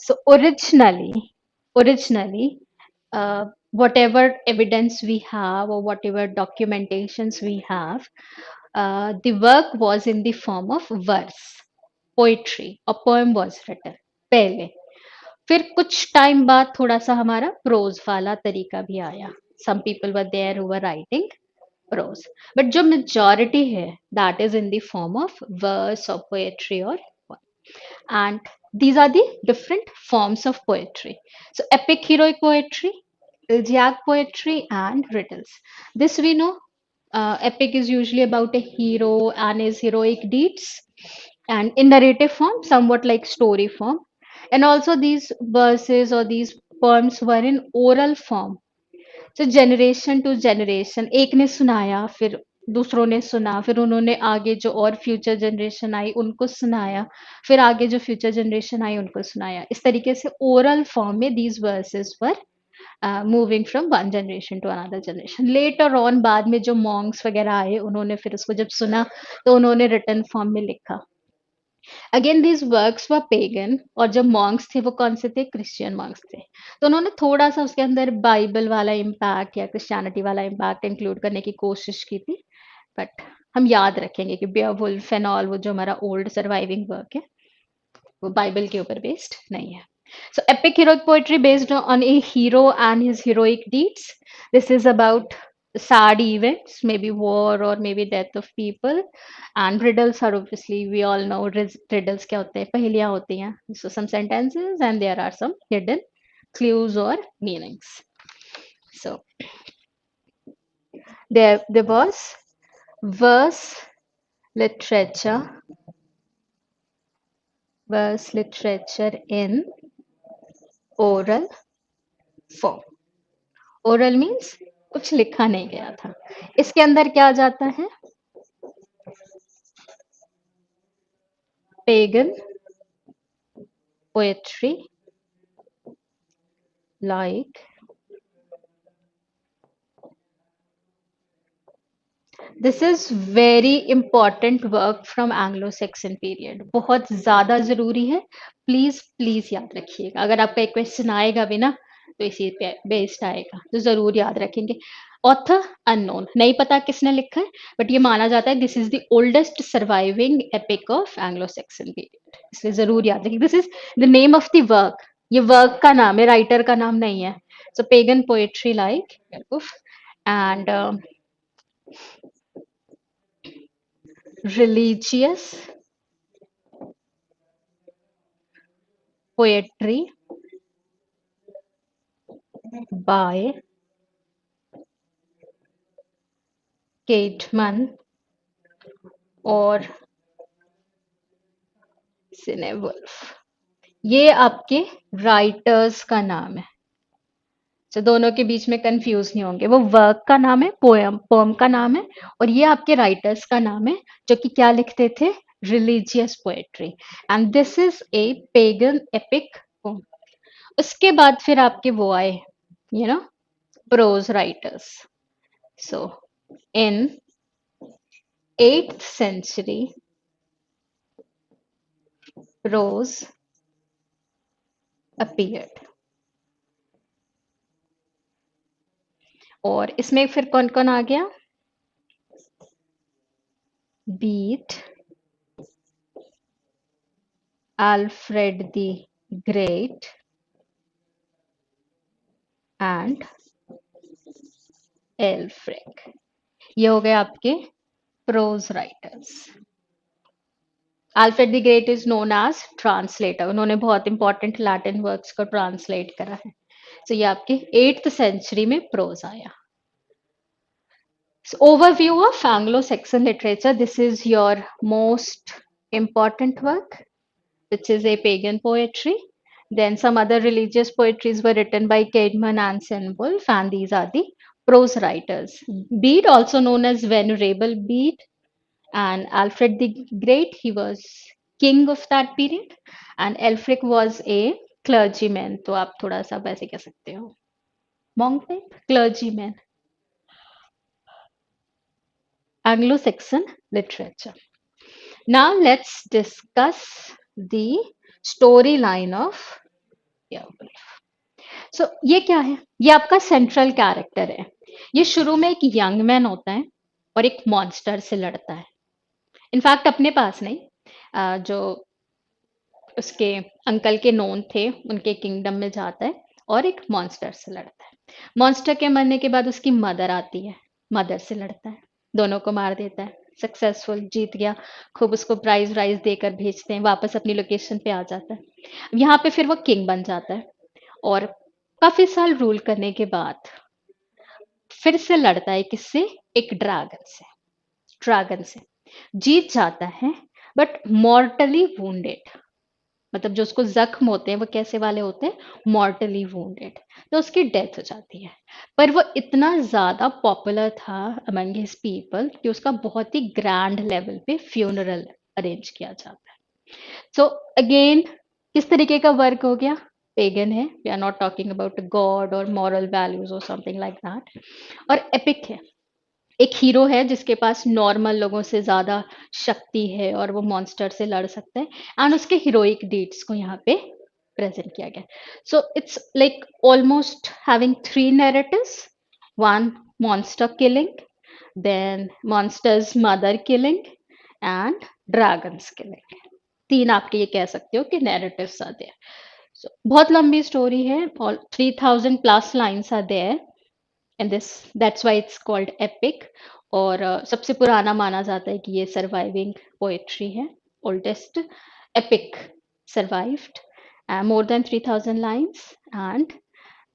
So originally, whatever evidence we have or whatever documentations we have, the work was in the form of verse, poetry, a poem was written पहले. फिर कुछ time बाद थोड़ा सा हमारा pros वाला तरीका भी आया. Some people were there who were writing prose, but जो majority है that is in the form of verse or poetry or poem. And these are the different forms of poetry. So epic heroic poetry, elegiac poetry, and riddles. This we know. Epic is usually about a hero and his heroic deeds, and in narrative form, somewhat like story form. And also these verses or these poems were in oral form. तो generation to generation एक ने सुनाया, फिर दूसरों ने सुना, फिर उन्होंने आगे जो और फ्यूचर जनरेशन आई उनको सुनाया, फिर आगे जो फ्यूचर जनरेशन आई उनको सुनाया. इस तरीके से ओरल फॉर्म में these verses were moving from one generation to another generation. Later on बाद में जो मॉन्क्स वगैरह आए उन्होंने फिर उसको जब सुना तो उन्होंने रिटन फॉर्म में लिखा. Again these works were pagan, और जब मॉन्क्स थे वो कौन से थे? क्रिश्चियन मॉन्क्स थे. तो उन्होंने थोड़ा सा उसके अंदर बाइबल वाला इम्पैक्ट या क्रिश्चियनिटी वाला इम्पैक्ट इंक्लूड करने की कोशिश की थी. बट हम याद रखेंगे कि बेवुल्फ एंड ऑल वो जो हमारा ओल्ड सर्वाइविंग वर्क है वो बाइबल के ऊपर बेस्ड नहीं है. So epic heroic poetry based on a hero and his heroic deeds. This is about sad events, maybe war or maybe death of people. And riddles are obviously we all know riddles क्या होते हैं? पहेलियां होती हैं. So some sentences and there are some hidden clues or meanings. So there was verse literature, verse literature in oral form. Oral means कुछ लिखा नहीं गया था. इसके अंदर क्या आ जाता है? Pagan poetry like this is very important work from Anglo Saxon period. बहुत ज्यादा जरूरी है. प्लीज प्लीज याद रखिएगा. अगर आपका एक क्वेश्चन आएगा भी ना तो इसी पे बेस्ड आएगा, तो जरूर याद रखेंगे. ऑथर अननोन, नहीं पता किसने लिखा है, बट ये माना जाता है this is the oldest surviving epic of Anglo Saxon period. इसलिए जरूर याद रखिए. This is the name of the work. ये वर्क का नाम है, राइटर का नाम नहीं है. So pagan poetry like and religious poetry by Caedmon और सिनेवुल्फ. ये आपके राइटर्स का नाम है. तो दोनों के बीच में कंफ्यूज नहीं होंगे. वो वर्क का नाम है, पोएम का नाम है, और ये आपके राइटर्स का नाम है जो कि क्या लिखते थे? Religious poetry. And this is a pagan epic poem. उसके बाद फिर आपके वो आए, you know, prose writers. So in 8th century prose appeared. और इसमें फिर कौन कौन आ गया? Bede, Alfred the Great and Aelfric. ये हो गए आपके prose writers. Alfred the Great is known as translator. उन्होंने बहुत इंपॉर्टेंट लैटिन वर्क्स को ट्रांसलेट करा है. तो ये आपके 8th century में प्रोज आया. So overview of Anglo-Saxon literature. This is your most important work, which is a pagan poetry. Then some other religious poetries were written by Caedmon and Cenwulf, and these are the prose writers. Bede, also known as Venerable Bede, and Alfred the Great, he was king of that period, and Elfric was a clergyman. तो आप थोड़ा सा वैसे कह सकते हो, monk type, clergyman. Anglo-Saxon literature. Now let's discuss the storyline of बेowulf। सो ये क्या है? ये आपका सेंट्रल कैरेक्टर है। ये शुरू में एक यंग मैन होता है और एक मॉन्स्टर से लड़ता है। इनफैक्ट अपने पास नहीं, जो उसके अंकल के नोन थे उनके किंगडम में जाता है और एक मॉन्स्टर से लड़ता है। मॉन्स्टर के मरने के बाद उसकी मदर आती है, मदर से लड़ता है, दोनों को मार देता है, सक्सेसफुल जीत गया। खूब उसको प्राइज वाइज देकर भेजते हैं, वापस अपनी लोकेशन पे आ जाता है। यहाँ पे फिर वो किंग बन जाता है और काफी साल रूल करने के बाद फिर से लड़ता है किससे? एक ड्रैगन से। ड्रैगन से जीत जाता है, बट मॉर्टली वुंडेड। मतलब जो उसको जख्म होते हैं वो कैसे वाले होते हैं? मॉर्टली वुंडेड। तो उसकी डेथ हो जाती है। पर वो इतना ज्यादा पॉपुलर था अमंग हिज पीपल कि उसका बहुत ही ग्रैंड लेवल पे फ्यूनरल अरेंज किया जाता है। सो अगेन किस तरीके का वर्क हो गया? पेगन है, we are not talking about god और मॉरल वैल्यूज और समथिंग लाइक दैट। और एपिक है, एक हीरो है जिसके पास नॉर्मल लोगों से ज्यादा शक्ति है और वो मॉन्स्टर से लड़ सकता है, एंड उसके हीरोइक डीड्स को यहाँ पे प्रेजेंट किया गया। So it's like almost having three narratives, one monster killing, then monsters mother killing, and dragons killing. तीन आप ये कह सकते हो कि नैरेटिव्स आते हैं। So, बहुत लंबी स्टोरी है और 3000 plus lines are there in this, that's why it's called epic. और सबसे पुराना माना जाता है कि ये सर्वाइविंग पोएट्री है, oldest epic survived more than 3000 lines, and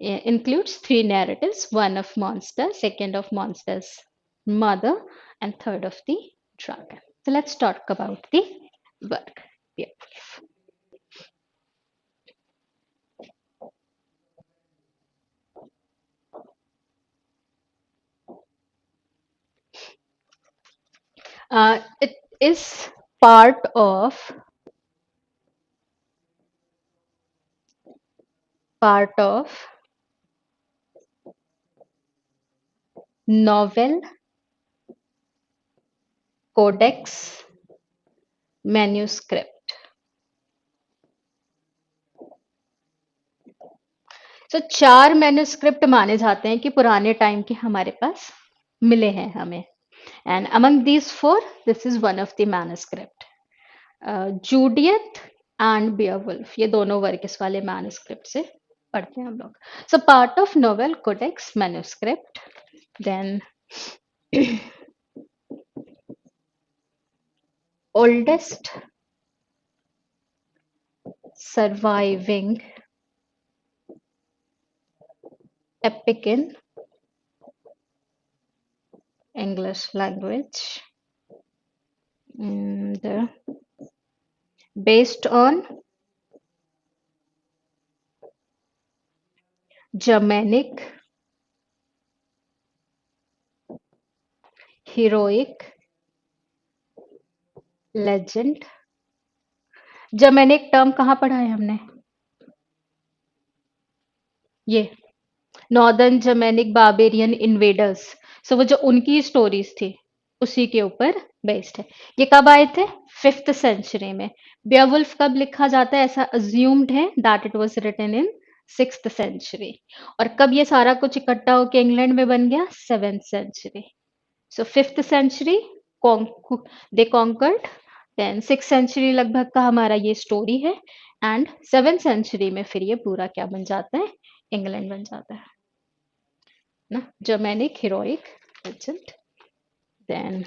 includes three narratives, one of monster, second of monster's mother, and third of the dragon. So let's talk about the work. Yeah. It is part of part of novel codex manuscript. So चार manuscript माने जाते हैं कि पुराने time के हमारे पास मिले हैं हमें, and among these four this is one of the manuscript. Judith and Beowulf, ये दोनों वर्क इस वाले मैन्युस्क्रिप्ट से पढ़ते हैं हम लोग। So part of Nowell codex manuscript, then oldest surviving epic in English language, and based on Germanic heroic legend। Germanic term कहाँ पढ़ा है हमने? ये नॉर्दर्न जर्मेनिक बार्बेरियन इन्वेडर्स। सो वो जो उनकी स्टोरीज थी उसी के ऊपर बेस्ड है। ये कब आए थे? 5th सेंचुरी में। बेowulf कब लिखा जाता है? ऐसा अज्यूम्ड है that it was written in 6th century. और कब ये सारा कुछ इकट्ठा होकर इंग्लैंड में बन गया? 7th century. So 5th century they conquered, then 6th century लगभग का हमारा ये स्टोरी है, एंड 7th सेंचुरी में फिर ये पूरा क्या बन जाता है? इंग्लैंड बन जाता है ना, Germanic heroic legend. Then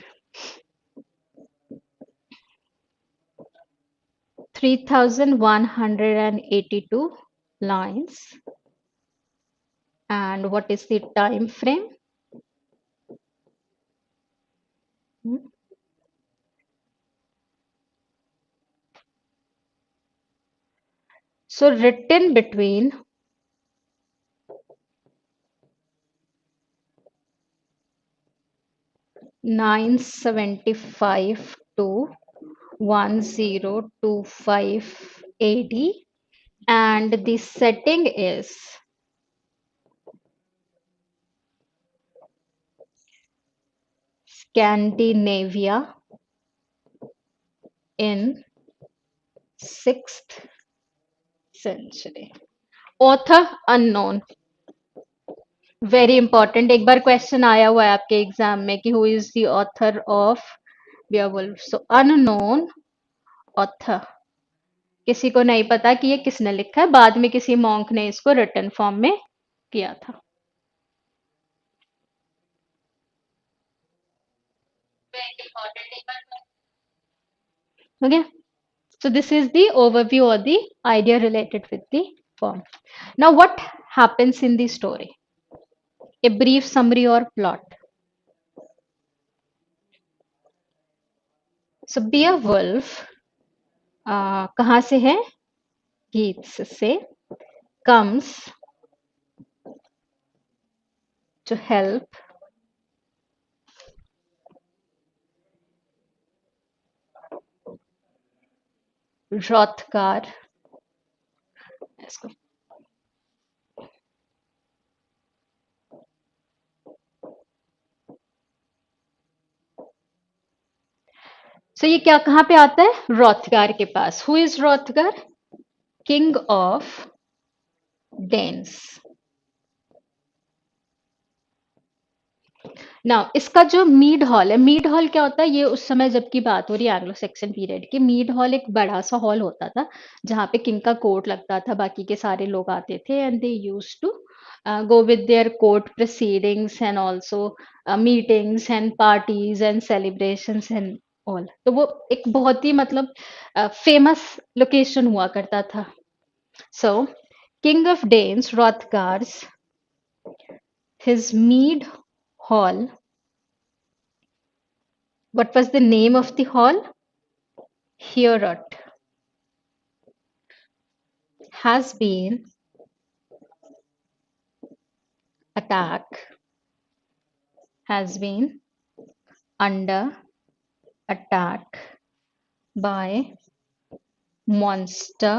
3182 lines, and what is the time frame? So written between 975 to 1025 AD, and the setting is Scandinavia in 6th century. Author unknown, very important. एक बार क्वेश्चन आया हुआ है आपके एग्जाम में कि who is the author of Beowulf, so unknown author, किसी को नहीं पता कि ये किसने लिखा है, बाद में किसी मॉन्क ने इसको रिटन फॉर्म में किया था। Okay, so this is the overview or the idea related with the poem. Now what happens in the story, a brief summary or plot. So Beowulf कहाँ से है, गीत से, comes to help Hrothgar, इसको, so ये क्या कहाँ पे आता है, रॉथगार के पास। Who is Hrothgar, king of Danes. ना इसका जो मीड हॉल है, मीड हॉल क्या होता है, ये उस समय जब की बात हो रही है एंग्लो सेक्सन पीरियड की, मीड हॉल एक बड़ा सा हॉल होता था जहाँ पे किंग का कोर्ट लगता था, बाकी के सारे लोग आते थे and they use to go with their court proceedings and also meetings and parties and celebrations and all. तो वो एक बहुत ही मतलब फेमस लोकेशन हुआ करता था। So king of Danes Hrothgar's, his mead hall. What was the name of the hall? Heorot has been attack, has been under attack by monster.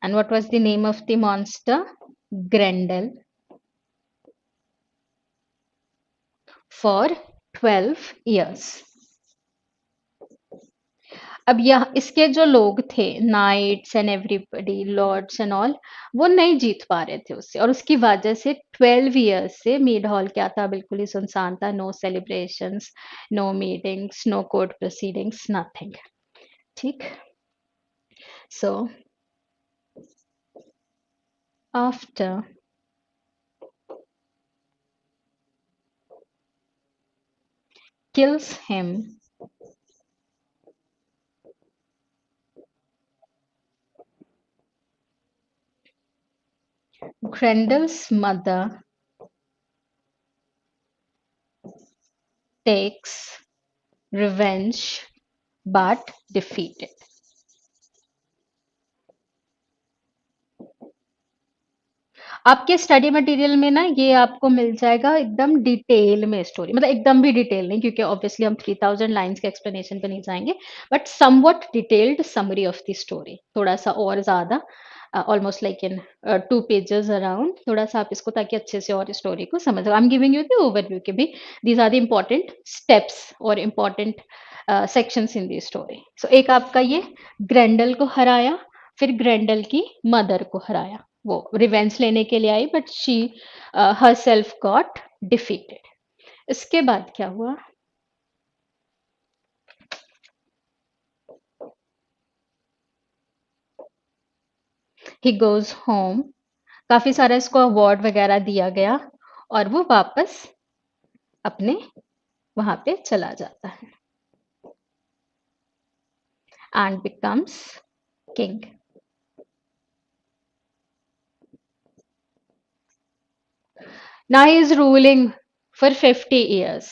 And what was the name of the monster? Grendel, for 12 years. अब यह इसके जो लोग थे, knights and everybody, lords and all, वो नहीं जीत पा रहे थे उससे, और उसकी वजह से 12 ईयर्स से मीड हॉल क्या था, बिल्कुल ही सुनसान था। No celebrations, no meetings, no court proceedings, nothing. ठीक, so after kills him, Grendel's mother takes revenge but defeated. आपके स्टडी मटेरियल में ना ये आपको मिल जाएगा एकदम डिटेल में स्टोरी, मतलब एकदम भी डिटेल नहीं, क्योंकि ऑब्वियसली हम 3000 लाइंस के एक्सप्लेनेशन पे नहीं जाएंगे, but somewhat detailed summary of the story, थोड़ा सा और ज्यादा, almost like in 2 pages around, थोड़ा सा आप इसको ताकि अच्छे से और स्टोरी को समझ, I am giving you the overview के भी these are the important steps और important sections in the story. So एक आपका ये ग्रेंडल को हराया, फिर ग्रेंडल की मदर को हराया, वो रिवेंज लेने के लिए आई, but she herself got defeated. इसके बाद क्या हुआ, ही गोज होम, काफी सारा इसको अवार्ड वगैरह दिया गया, और वो वापस अपने वहां पे चला जाता है and becomes king. Now he is ruling for 50 years।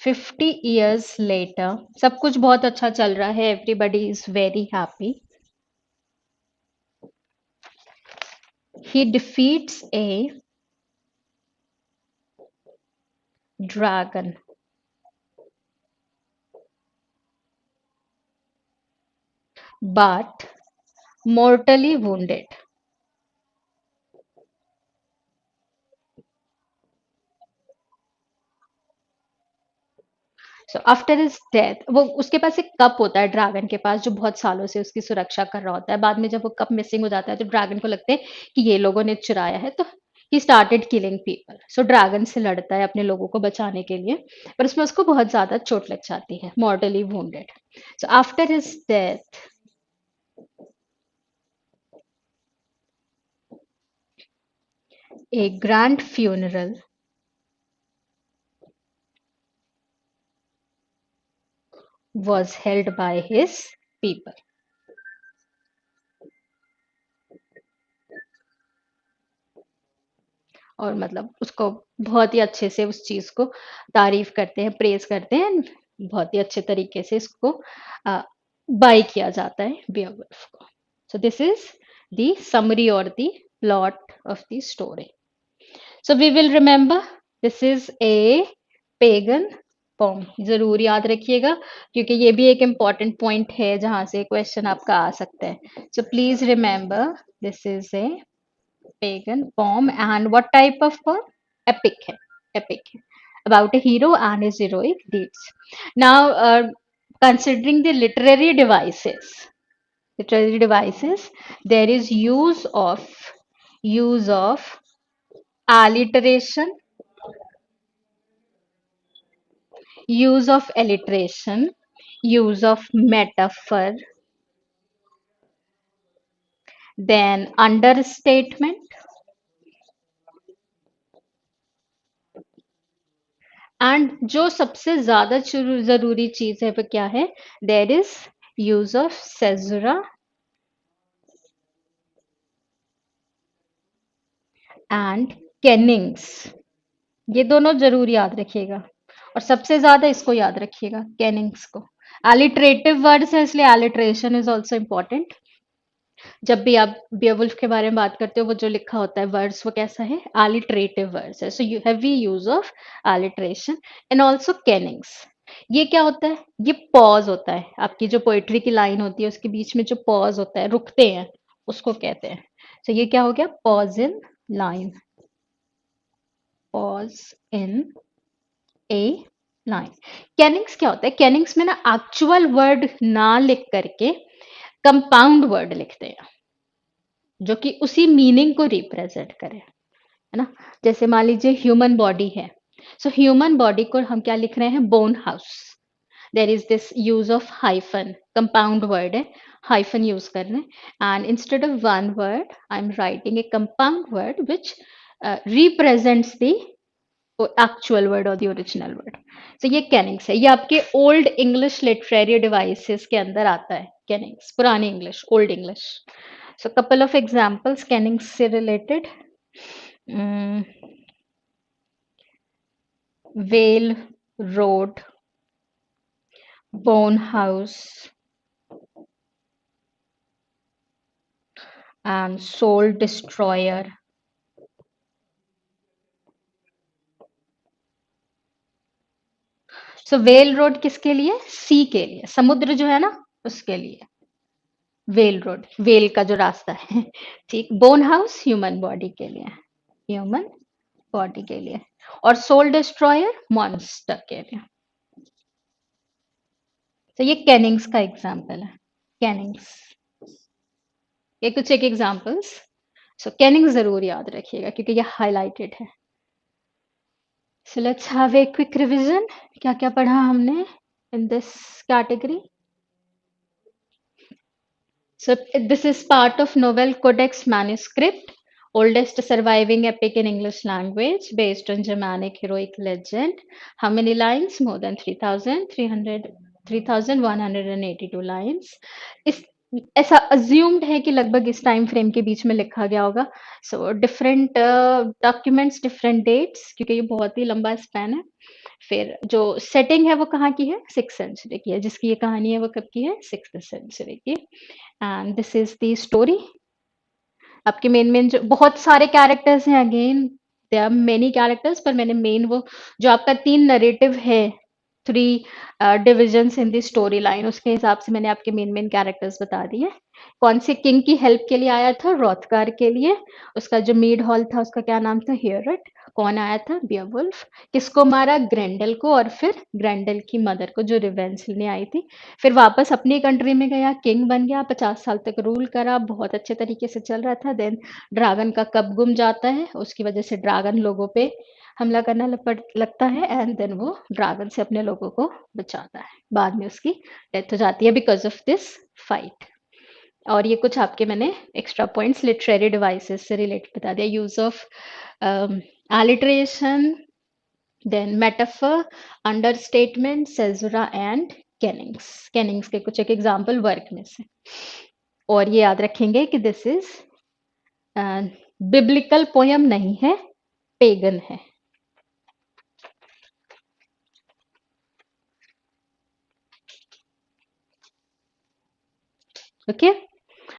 50 years later, सब कुछ बहुत अच्छा चल रहा है, everybody is very happy. He defeats a dragon, but mortally wounded. So after his death वो उसके पास एक कप होता है ड्रैगन के पास जो बहुत सालों से उसकी सुरक्षा कर रहा होता है। बाद में जब वो कप मिसिंग हो जाता है तो ड्रैगन को लगता है कि ये लोगों ने चुराया है, तो he started killing people. So dragon से लड़ता है अपने लोगों को बचाने के लिए, पर उसमें उसको बहुत ज्यादा चोट लग जाती है, mortally wounded. So after his death a grand funeral was held by his people। और मतलब उसको बहुत ही अच्छे से उस चीज को तारीफ करते हैं, प्रेज करते हैं, बहुत ही अच्छे तरीके से इसको बाय किया जाता है बियरवुल्फ को। So this is the summary और the plot of the story. So we will remember this is a pagan poem, जरूर याद रखिएगा क्योंकि ये भी एक इम्पॉर्टेंट पॉइंट है जहां से क्वेश्चन आपका आ सकता है। So please remember this is A pagan poem, and what type of poem? Epic है, epic है, about a hero and his heroic deeds. Now, considering the literary devices, there is use of alliteration, use of alliteration, use of metaphor, then understatement, and जो सबसे ज्यादा जरूरी चीज है वो क्या है? There is use of caesura and kennings. ये दोनों जरूर याद रखिएगा और सबसे ज्यादा इसको याद रखिएगा, केनिंग्स को। एलिटरेटिव वर्ड्स है इसलिए एलिट्रेशन इज ऑल्सो इम्पोर्टेंट। जब भी आप बियरवुल्फ के बारे में बात करते हो वो जो लिखा होता है वर्ड्स वो कैसा है? एलिटरेटिव वर्ड्स है। So you heavy use of alliteration and also kennings. ये क्या होता है? ये पॉज होता है, आपकी जो पोएट्री की लाइन होती है उसके बीच में जो पॉज होता है, रुकते हैं, उसको कहते हैं। तो ये क्या हो गया? Pause in line, pause in a line. Kennings क्या होता है? कैनिंग्स में ना एक्चुअल वर्ड ना लिख करके कंपाउंड वर्ड लिखते हैं जो कि उसी मीनिंग को रिप्रेजेंट करे, है ना? जैसे मान लीजिए ह्यूमन बॉडी है, सो ह्यूमन बॉडी को हम क्या लिख रहे हैं? Bone house. There is this use of hyphen, compound word है, हाइफन यूज कर रहे हैं, and instead of one word I am writing a compound word which represents the actual word और द ओरिजिनल वर्ड। तो ये कैनिंग्स है, ये आपके ओल्ड इंग्लिश लिटरेरी डिवाइसेस के अंदर आता है। कैनिंग्स पुरानी English, old English. So couple of examples kennings से related, whale road, bone house and soul destroyer. So whale road किसके लिए? सी के लिए, समुद्र जो है ना उसके लिए वेल रोड, वेल का जो रास्ता है। ठीक। बोन हाउस ह्यूमन बॉडी के लिए, ह्यूमन बॉडी के लिए। और सोल डिस्ट्रॉयर मॉन्स्टर के लिए। तो ये कैनिंग्स का एग्जाम्पल है, कैनिंग्स। ये कुछ एक एग्जाम्पल्स। सो कैनिंग्स जरूर याद रखिएगा क्योंकि ये हाईलाइटेड है। So let's have a quick revision. क्या क्या पढ़ा हमने in this category? So this is part of Novel Codex manuscript, oldest surviving epic in English language based on Germanic heroic legend. How many lines? More than 3,300, 3,182 lines. इस ऐसा assumed है कि लगभग इस टाइम फ्रेम के बीच में लिखा गया होगा। So different documents, different dates, क्योंकि ये बहुत ही लंबा स्पैन है। फिर जो सेटिंग है वो कहाँ की है? 6th सेंचुरी की है। जिसकी ये कहानी है वो कब की है? 6th सेंचुरी की। And this is the story. आपके मेन जो बहुत सारे कैरेक्टर्स हैं, again there are many characters, पर मैंने मेन वो जो आपका 3 नरेटिव है, 3 divisions in the story line, उसके हिसाब से मैंने आपके मेन कैरेक्टर्स बता दिए। कौन से किंग की हेल्प के लिए आया था? रोथगार के लिए। उसका जो मीड हॉल था उसका क्या नाम था? हियरट। कौन आया था? बियरवुल्फ। किसको मारा? ग्रेंडल को, और फिर ग्रेंडल की मदर को जो रिवेंज लेने आई थी। फिर वापस अपनी कंट्री में गया, किंग बन गया, 50 साल तक रूल करा, बहुत अच्छे तरीके से चल रहा था। देन ड्रैगन का कप गुम जाता है, उसकी वजह से ड्रैगन लोगों पे हमला करना लगता है, एंड देन वो ड्रैगन से अपने लोगों को बचाता है। बाद में उसकी डेथ हो जाती है बिकॉज ऑफ दिस फाइट। और ये कुछ आपके मैंने एक्स्ट्रा पॉइंट्स लिटरेरी डिवाइसेस से रिलेटेड बता दिया। Use of alliteration, then metaphor, understatement, caesura and kennings. Kennings के कुछ एक एग्जांपल वर्क में से। और ये याद रखेंगे कि दिस इज बिब्लिकल पोयम नहीं है, पेगन है। Okay okay?